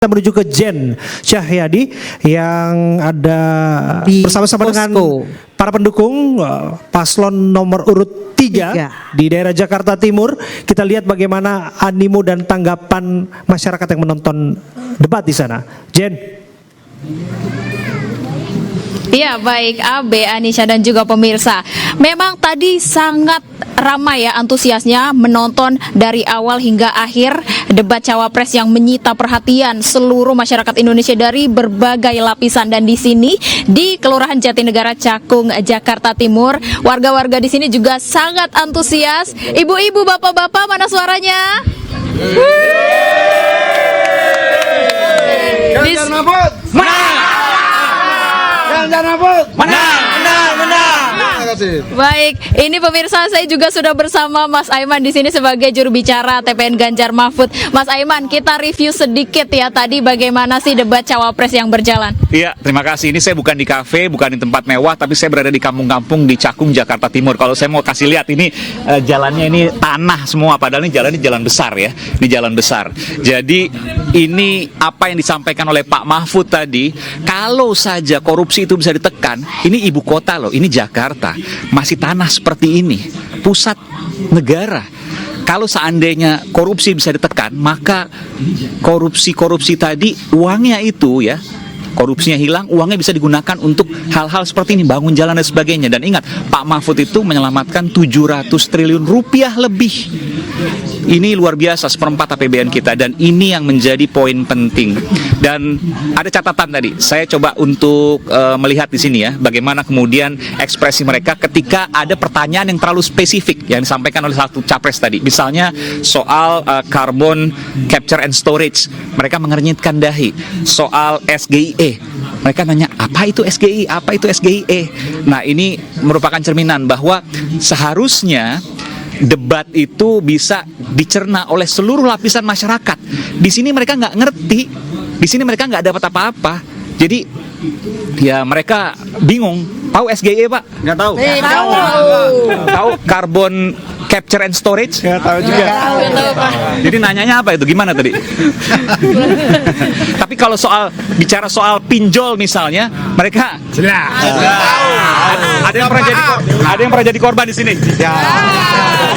Kita menuju ke Jen Cahyadi yang ada bersama-sama dengan para pendukung paslon nomor urut 3 di daerah Jakarta Timur. Kita lihat bagaimana animo dan tanggapan masyarakat yang menonton debat di sana. Jen. Iya, baik Abe, Anisha dan juga pemirsa. Memang tadi sangat ramai ya antusiasnya menonton dari awal hingga akhir debat cawapres yang menyita perhatian seluruh masyarakat Indonesia dari berbagai lapisan. Dan di sini di Kelurahan Jatinegara Cakung, Jakarta Timur, warga-warga di sini juga sangat antusias. Ibu-ibu, bapak-bapak, mana suaranya? Baik, ini pemirsa, saya juga sudah bersama Mas Aiman di sini sebagai juru bicara TPN Ganjar Mahfud. Mas Aiman, kita review sedikit ya tadi bagaimana sih debat cawapres yang berjalan. Iya, terima kasih. Ini saya bukan di kafe, bukan di tempat mewah, tapi saya berada di kampung-kampung di Cakung, Jakarta Timur. Kalau saya mau kasih lihat ini jalannya ini tanah semua, padahal ini jalan besar ya. Ini jalan besar. Jadi ini apa yang disampaikan oleh Pak Mahfud tadi, kalau saja korupsi itu bisa ditekan, ini ibu kota loh, ini Jakarta. Masih tanah seperti ini, pusat negara. Kalau seandainya korupsi bisa ditekan, maka korupsi tadi uangnya itu ya, korupsinya hilang, uangnya bisa digunakan untuk hal-hal seperti ini, bangun jalan dan sebagainya. Dan ingat, Pak Mahfud itu menyelamatkan 700 triliun rupiah lebih. Ini luar biasa, seperempat APBN kita, dan ini yang menjadi poin penting. Dan ada catatan tadi, saya coba untuk melihat di sini ya, bagaimana kemudian ekspresi mereka ketika ada pertanyaan yang terlalu spesifik yang disampaikan oleh satu capres tadi. Misalnya soal carbon capture and storage, mereka mengernyitkan dahi. Soal SGIE, mereka nanya, apa itu SGI? Apa itu SGIE? Nah, ini merupakan cerminan bahwa seharusnya debat itu bisa dicerna oleh seluruh lapisan masyarakat. Di sini mereka nggak ngerti, di sini mereka nggak dapat apa-apa. Jadi ya mereka bingung. Tahu SGE, Pak? Nggak tahu. Tahu carbon capture and storage? Nggak tahu juga. Jadi nanyanya apa itu? Gimana tadi? Tapi kalau bicara soal pinjol misalnya, mereka ada yang pernah jadi korban di sini.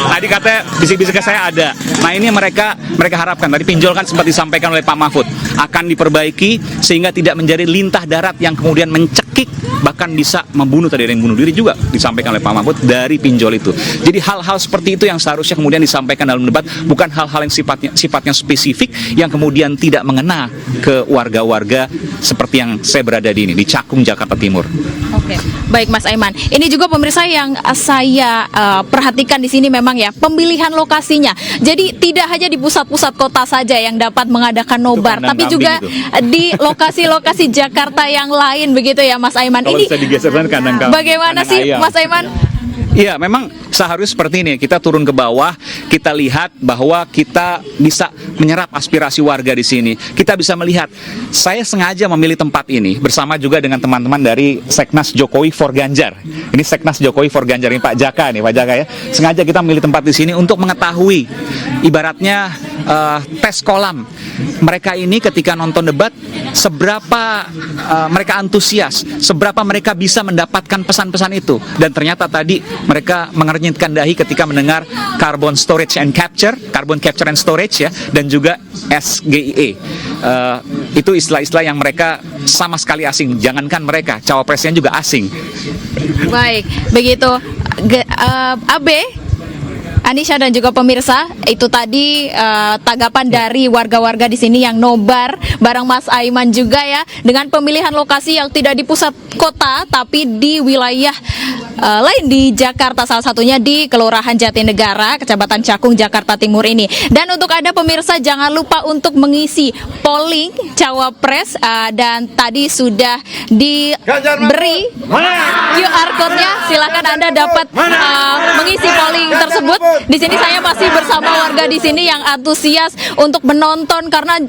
Tadi katanya bisik-bisik ke saya ada. Nah, ini mereka harapkan. Tadi pinjol kan sempat disampaikan oleh Pak Mahfud akan diperbaiki sehingga tidak menjadi lintah darat yang kemudian mencekik, bahkan bisa membunuh. Tadi ada yang bunuh diri juga disampaikan oleh Pak Mahfud dari pinjol itu. Jadi hal-hal seperti itu yang seharusnya kemudian disampaikan dalam debat, bukan hal-hal yang sifatnya spesifik yang kemudian tidak mengena ke warga-warga seperti yang saya berada di Cakung, Jakarta Timur. Oke, baik Mas Aiman. Ini juga pemirsa yang saya perhatikan di sini memang ya pemilihan lokasinya. Jadi tidak hanya di pusat-pusat kota saja yang dapat mengadakan nobar, tapi juga di lokasi-lokasi Jakarta yang lain begitu ya Mas Aiman. Kalau ini bisa digeserkan bagaimana sih ayam, Mas Aiman? Iya, memang seharusnya seperti ini. Kita turun ke bawah, kita lihat bahwa kita bisa menyerap aspirasi warga di sini. Kita bisa melihat, saya sengaja memilih tempat ini bersama juga dengan teman-teman dari Seknas Jokowi for Ganjar. Ini Seknas Jokowi for Ganjar, ini Pak Jaka ya. Sengaja kita memilih tempat di sini untuk mengetahui, ibaratnya tes kolam. Mereka ini ketika nonton debat, seberapa mereka antusias, seberapa mereka bisa mendapatkan pesan-pesan itu. Dan ternyata tadi mereka mengernyitkan dahi ketika mendengar carbon capture and storage ya, dan juga SGIE. Itu istilah-istilah yang mereka sama sekali asing. Jangankan mereka, cawapresnya juga asing. Baik, begitu. Abe, Anisha dan juga pemirsa, itu tadi tanggapan dari warga-warga di sini yang nobar bareng Mas Aiman juga ya, dengan pemilihan lokasi yang tidak di pusat kota tapi di wilayah lain di Jakarta, salah satunya di Kelurahan Jatinegara, Kecamatan Cakung, Jakarta Timur ini. Dan untuk Anda pemirsa, jangan lupa untuk mengisi polling cawapres, dan tadi sudah diberi QR code-nya. Silakan Anda dapat mengisi polling tersebut. Di sini saya masih bersama warga di sini yang antusias untuk menonton karena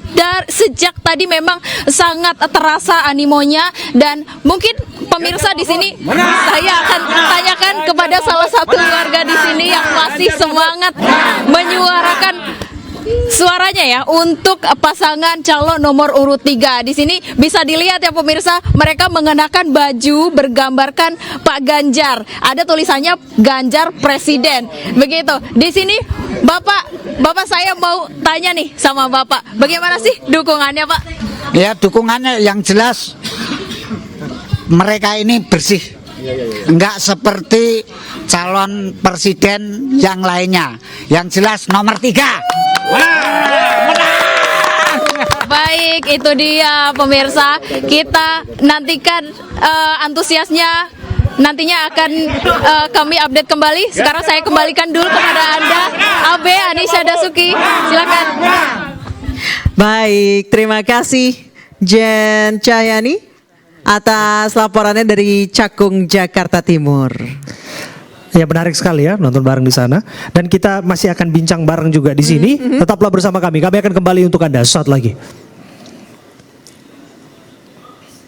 sejak tadi memang sangat terasa animonya. Dan mungkin pemirsa di sini saya akan tanyakan kepada salah satu warga di sini yang masih semangat menyuarakan suaranya ya untuk pasangan calon nomor urut 3. Di sini bisa dilihat ya pemirsa, mereka mengenakan baju bergambarkan Pak Ganjar. Ada tulisannya Ganjar Presiden. Begitu. Di sini Bapak saya mau tanya nih sama Bapak, bagaimana sih dukungannya, Pak? Ya, dukungannya yang jelas mereka ini bersih. Enggak seperti calon presiden yang lainnya. Yang jelas nomor 3. Baik, itu dia pemirsa. Kita nantikan antusiasnya. Nantinya akan kami update kembali. Sekarang saya kembalikan dulu kepada Anda, Abe Anisha Dasuki. Silakan. Baik, terima kasih Jen Cahyani atas laporannya dari Cakung, Jakarta Timur. Ya, menarik sekali ya nonton bareng di sana, dan kita masih akan bincang bareng juga di sini. Tetaplah bersama kami. Kami akan kembali untuk Anda saat lagi.